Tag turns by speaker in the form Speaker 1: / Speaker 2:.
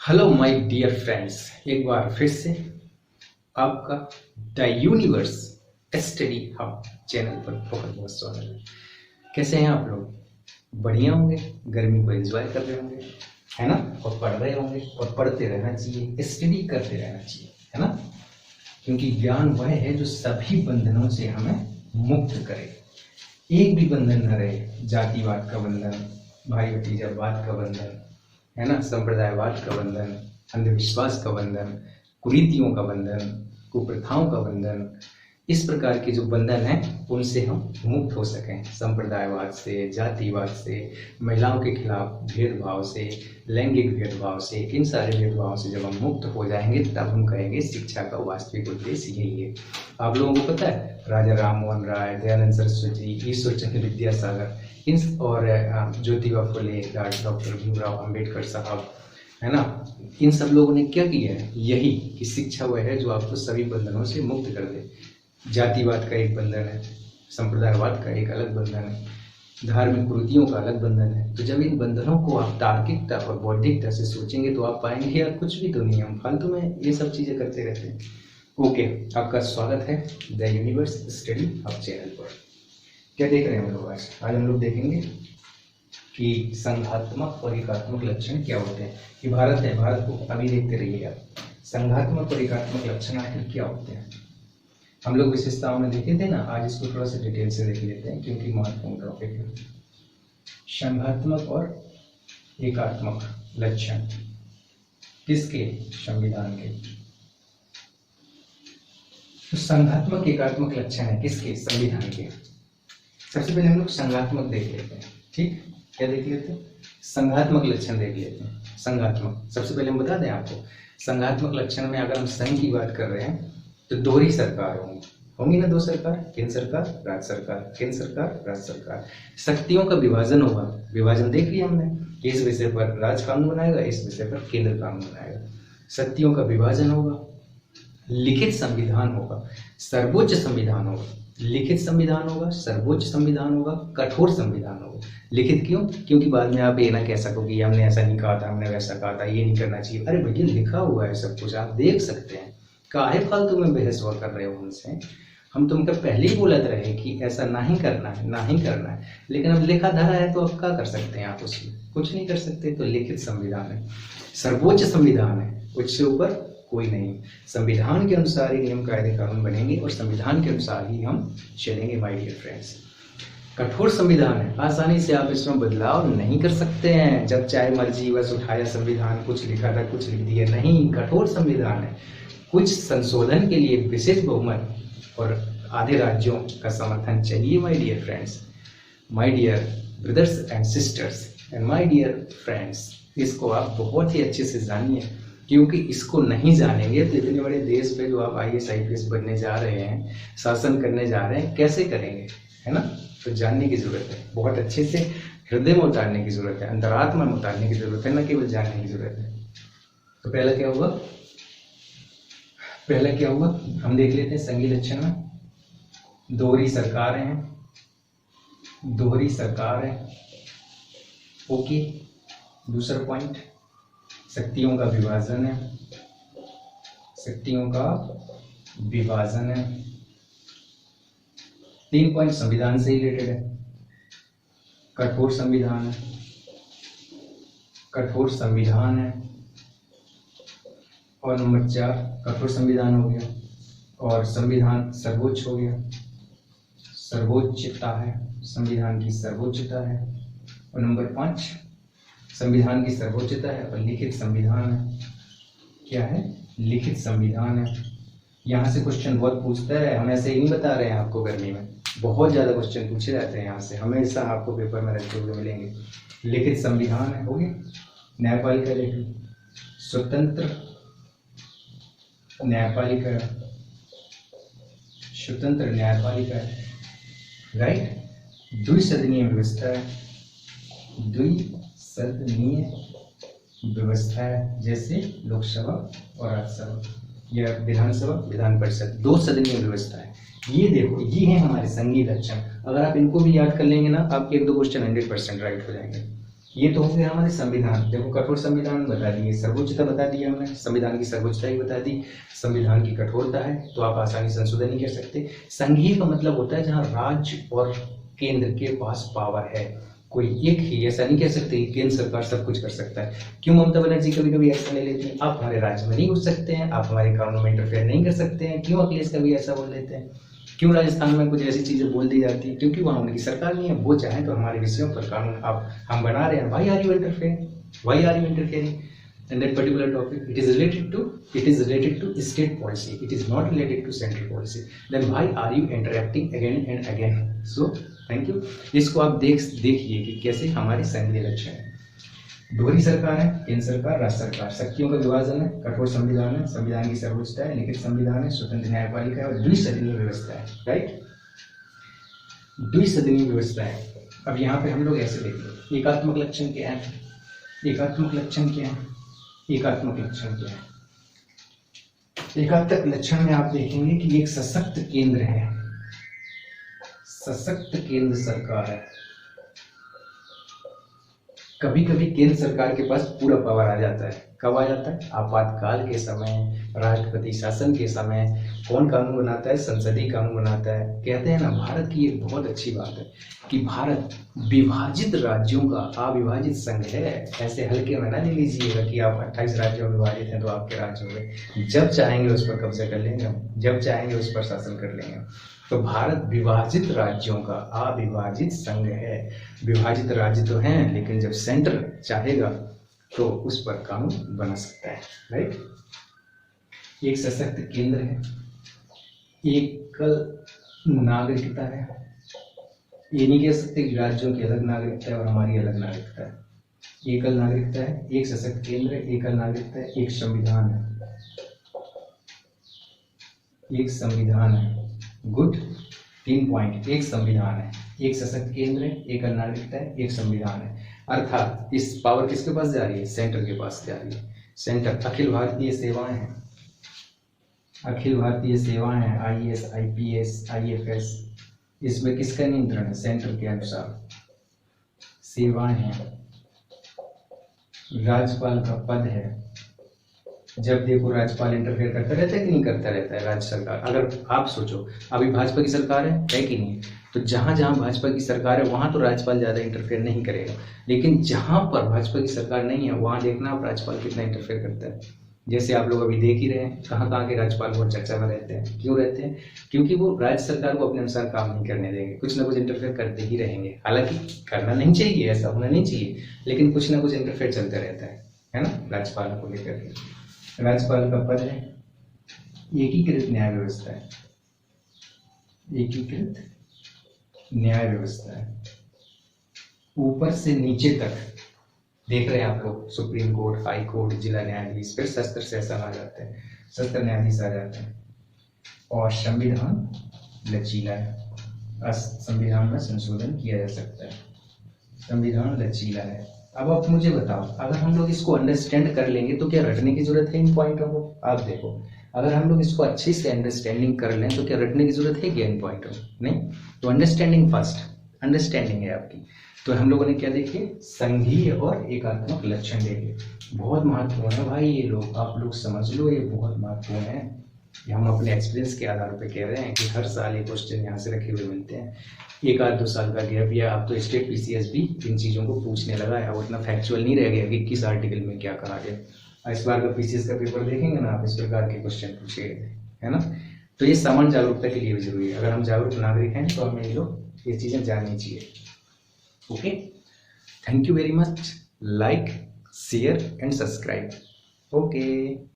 Speaker 1: Hello my dear friends, एक बार फिर से आपका the universe study hub channel पर बहुत बहुत स्वागत है। कैसे हैं आप लोग? बढ़िया होंगे, गर्मी को एंजॉय कर रहे होंगे, है ना? और पढ़ रहे होंगे और पढ़ते रहना चाहिए, स्टडी करते रहना चाहिए, है ना? क्योंकि ज्ञान वह है जो सभी बंधनों से हमें मुक्त करे। एक भी बंधन न रहे, जातिवाद का बंधन, भाई भतीजावाद का बंधन, है ना, संप्रदायवाद का बंधन, अंधविश्वास का बंधन, कुरीतियों का बंधन, कुप्रथाओं का बंधन। इस प्रकार के जो बंधन हैं उनसे हम मुक्त हो सकें। संप्रदायवाद से, जातिवाद से, महिलाओं के खिलाफ भेदभाव से, लैंगिक भेदभाव से, इन सारे भेदभाव से जब हम मुक्त हो जाएंगे तब हम कहेंगे शिक्षा का वास्तविक उद्देश्य यही है। आप लोगों को पता है, राजा राम मोहन राय, दयानंद सरस्वती, ईश्वर चंद्र विद्यासागर, इन और ज्योतिबा फुले, डॉक्टर भीमराव अंबेडकर साहब, है ना, इन सब लोगों ने क्या किया है? यही कि शिक्षा वह है जो आपको सभी बंधनों से मुक्त कर दे। जातिवाद का एक बंधन है, संप्रदायवाद का एक अलग बंधन है, धार्मिक कुरीतियों का अलग बंधन है। तो जब इन बंधनों को आप तार्किकता और बौद्धिकता से सोचेंगे तो आप पाएंगे यार कुछ भी तो नहीं, हम फालतू में ये सब चीजें करते रहते हैं। ओके, आपका स्वागत है the universe study hub channel पर। क्या देख रहे हैं हम लोग? आज हम लोग देखेंगे कि संघात्मक और एकात्मक लक्षण क्या होते हैं। कि भारत है, भारत को अभी देखते रहिए आप। संघात्मक और एकात्मक लक्षण आखिर क्या होते हैं? हम लोग विशेषताओं में देखे थे ना, आज इसको थोड़ा सा डिटेल से देख लेते हैं क्योंकि महत्वपूर्ण टॉपिक है। संघात्मक और एकात्मक लक्षण किसके? संविधान के। तो संघात्मक एकात्मक लक्षण है किसके? संविधान के। सबसे पहले हम लोग संघात्मक देख लेते हैं। ठीक, क्या देख लेते हैं? संघात्मक लक्षण देख लेते हैं। संघात्मक, सबसे पहले हम बता दें आपको, संघात्मक लक्षण में अगर हम संघ की बात कर रहे हैं तो दोहरी सरकार होंगी ना, दो सरकार, केंद्र सरकार, राज्य सरकार, केंद्र सरकार, राज्य सरकार। शक्तियों का विभाजन होगा, विभाजन देख लिया हमने। इस विषय पर राज्य कानून बनाएगा, इस विषय पर केंद्र कानून बनाएगा। शक्तियों का विभाजन होगा, लिखित संविधान होगा, सर्वोच्च संविधान होगा। लिखित संविधान होगा, सर्वोच्च संविधान होगा, कठोर संविधान होगा। लिखित क्यों? क्योंकि बाद में आप ये ना कह सको कि हमने ऐसा नहीं कहा था, हमने वैसा कहा था, ये नहीं करना चाहिए। अरे भैया, लिखा हुआ है सब कुछ, आप देख सकते हैं। काहे फालतू में बहस हुआ कर रहे हो हमसे? हम तुमको पहले ही बोलते रहे कि ऐसा नहीं करना है, नहीं करना है, लेकिन अब लिखा धरा है तो अब क्या कर सकते हैं आप? उसमें कुछ नहीं कर सकते। तो लिखित संविधान है, सर्वोच्च संविधान है, उससे ऊपर कोई नहीं। संविधान के अनुसार ही नियम कायदे कानून बनेंगे और संविधान के अनुसार ही हम चलेंगे माय डियर फ्रेंड्स। कठोर संविधान है, आसानी से आप इसमें बदलाव नहीं कर सकते हैं। जब चाहे मर्जी बस उठाया संविधान, कुछ लिखा था कुछ लिख दिया, नहीं। कठोर संविधान है, कुछ संशोधन के लिए विशेष बहुमत और आधे राज्यों का समर्थन चाहिए my dear friends, my dear brothers and sisters and my dear friends. इसको आप बहुत ही अच्छे से जानिए, क्योंकि इसको नहीं जानेंगे तो इतने बड़े देश पे जो आप IAS IPS बनने जा रहे हैं, शासन करने जा रहे हैं, कैसे करेंगे, है ना? तो जानने की जरूरत है, बहुत अच्छे से हृदय में उतारने की जरूरत है, अंतरात्मा में उतारने की जरूरत है, न केवल जानने की जरूरत है। तो पहला क्या हुआ? हम देख लेते हैं संघीय लक्षण में। दोहरी सरकारें हैं, दोहरी सरकार है। ओके, दूसरा पॉइंट, शक्तियों का विभाजन है, शक्तियों का विभाजन है। 3 पॉइंट संविधान से रिलेटेड है। कठोर संविधान है, कठोर संविधान है। और नंबर 4, कठोर संविधान हो गया और संविधान सर्वोच्च हो गया, सर्वोच्चता है, संविधान की सर्वोच्चता है। और नंबर 5, संविधान की सर्वोच्चता है और लिखित संविधान है। क्या है? लिखित संविधान है। यहाँ से क्वेश्चन बहुत पूछता है, हम ऐसे ही नहीं बता रहे हैं आपको। गर्मी में बहुत ज्यादा क्वेश्चन पूछे जाते हैं यहाँ से, हमेशा आपको पेपर में रखते हुए मिलेंगे। लिखित संविधान है, हो गया। न्यायपालिका देखिए, स्वतंत्र न्यायपालिका, स्वतंत्र न्यायपालिका है, राइट। द्विसदनीय व्यवस्था है, द्विसदनीय व्यवस्था है, जैसे लोकसभा और राज्यसभा या विधानसभा विधान परिषद, 2 सदनीय व्यवस्था है। ये देखो, ये है हमारे संघीय लक्षण। अगर आप इनको भी याद कर लेंगे ना, आपके 1-2 क्वेश्चन 100% राइट हो जाएंगे। ये तो हो गया हमारे संविधान। देखो कठोर संविधान बता दिए, सर्वोच्चता बता दिया हमने, संविधान की सर्वोच्चता ही बता दी, संविधान की कठोरता है तो आप आसानी से संशोधन नहीं कर सकते। संघीय का मतलब होता है जहाँ राज्य और केंद्र के पास पावर है, कोई एक ही, ऐसा नहीं कह सकते कि केंद्र सरकार सब कुछ कर सकता है। क्यों ममता बनर्जी कभी कभी एक्शन ले लेती है, आप हमारे राज्य में नहीं घुस सकते हैं, आप हमारे कानून में इंटरफेयर नहीं कर सकते हैं। क्यों अखिलेश कभी ऐसा बोल देते हैं, क्यों राजस्थान में कुछ ऐसी चीजें बोल दी जाती है, क्योंकि वहां उनकी सरकार नहीं है। वो चाहे तो हमारे विषयों पर कानून आप हम बना रहे हैं, why are you interfering, why are you interfering in that particular topic? It is related to state policy, it is not related to central policy. Then why are you interacting again and again? So thank you। इसको आप देखिए कि कैसे हमारे संघीय लक्ष्य है। दोहरी सरकार है, केंद्र सरकार, राज्य सरकार, शक्तियों का विभाजन है, कठोर संविधान है, संविधान की सर्वोच्चता है, लिखित संविधान है, स्वतंत्र न्यायपालिका है और द्विसदनीय व्यवस्था है। राइट, द्विसदनीय व्यवस्था है। अब यहाँ पे हम लोग ऐसे देखिए, एकात्मक लक्षण क्या है, एकात्मक लक्षण क्या है, एकात्मक लक्षण क्या है। एकात्मक लक्षण में आप देखेंगे कि एक सशक्त केंद्र है, सशक्त केंद्र सरकार है। कभी कभी केंद्र सरकार के पास पूरा पावर आ जाता है। कब आ जाता है, आपातकाल के समय, राष्ट्रपति शासन के समय। कौन कानून बनाता है, संसदीय कानून बनाता है। कहते हैं ना, भारत की एक बहुत अच्छी बात है कि भारत विभाजित राज्यों का अविभाजित संघ है। ऐसे हल्के में ना ले लीजिएगा कि आप 28 राज्यों में विभाजित हैं तो आपके राज्य हो गए। जब चाहेंगे उस पर कब्जा कर लेंगे हम, जब चाहेंगे उस पर शासन कर लेंगे। तो भारत विभाजित राज्यों का अविभाजित संघ है। विभाजित राज्य तो हैं, लेकिन जब सेंटर चाहेगा तो उस पर कानून बना सकता है। राइट, एक सशक्त केंद्र है, एकल नागरिकता है। ये नहीं कह सकते कि राज्यों की अलग नागरिकता है और हमारी अलग नागरिकता है। एकल नागरिकता है, एक सशक्त केंद्र है, एकल नागरिकता है, एक संविधान है, एक संविधान है। Good, 3 point. एक संविधान है, एक सशक्त केंद्र है, एक नागरिकता है, एक संविधान है। अर्थात इस पावर किसके पास जा रही है, सेंटर के पास जा रही है। सेंटर अखिल भारतीय सेवाएं हैं, अखिल भारतीय सेवाएं हैं, IAS, IPS, IFS। इसमें किसका नियंत्रण है, सेंटर के अनुसार सेवाएं हैं। राज्यपाल का पद है, जब देखो राज्यपाल इंटरफेयर करता रहता है कि नहीं करता रहता है राज्य सरकार। अगर आप सोचो, अभी भाजपा की सरकार है कि नहीं, तो जहां जहां भाजपा की सरकार है वहां तो राज्यपाल ज्यादा इंटरफेयर नहीं करेगा। लेकिन जहां पर भाजपा की सरकार नहीं है वहां देखना आप राज्यपाल कितना इंटरफेयर करता है। जैसे आप लोग अभी देख ही रहे हैं, कहाँ कहाँ के राज्यपाल बहुत चर्चा में रहते हैं। क्यों रहते हैं, क्योंकि वो राज्य सरकार को अपने अनुसार काम नहीं करने देंगे, कुछ ना कुछ इंटरफेयर करते ही रहेंगे। हालांकि करना नहीं चाहिए, ऐसा होना नहीं चाहिए, लेकिन कुछ ना कुछ इंटरफेयर चलता रहता है ना, राज्यपाल को लेकर के। राज्यपाल का पद है, एकीकृत न्याय व्यवस्था है, एकीकृत न्याय व्यवस्था है। ऊपर से नीचे तक देख रहे हैं आप लोग, सुप्रीम कोर्ट, हाई कोर्ट, जिला न्यायाधीश, फिर सत्र सेशन आ जाते हैं, सत्र न्यायाधीश आ जाते हैं। और संविधान लचीला है, संविधान में संशोधन किया जा सकता है, संविधान लचीला है। अब आप मुझे बताओ, अगर हम लोग इसको अंडरस्टैंड कर लेंगे तो क्या रटने की जरूरत है इन पॉइंटों को। आप देखो, अगर हम लोग इसको अच्छे से अंडरस्टैंडिंग कर लें तो क्या रटने की जरूरत है क्या इन पॉइंटों में, नहीं। तो अंडरस्टैंडिंग फर्स्ट, अंडरस्टैंडिंग है आपकी। तो हम लोगों ने क्या देखे, संघीय और एकात्मक लक्षण देखे। बहुत महत्वपूर्ण है भाई ये लोग, आप लोग समझ लो, ये बहुत महत्वपूर्ण है। ये हम अपने एक्सपीरियंस के आधार पर कह रहे हैं कि हर साल ये क्वेश्चन यहाँ से रखे हुए मिलते हैं। 1-2 साल का गैप, या अब तो स्टेट PCS भी इन चीज़ों को पूछने लगा है। वो इतना फैक्चुअल नहीं रह गया कि किस आर्टिकल में क्या कहा गया। इस बार का PCS का पेपर देखेंगे ना आप, इस प्रकार के क्वेश्चन पूछे गए, है ना। तो ये सामान्य जागरूकता के लिए भी जरूरी है। अगर हम जागरूक नागरिक हैं तो हमें ये चीज़ें जाननी चाहिए। Okay, thank you very much. Like, share and subscribe. Okay.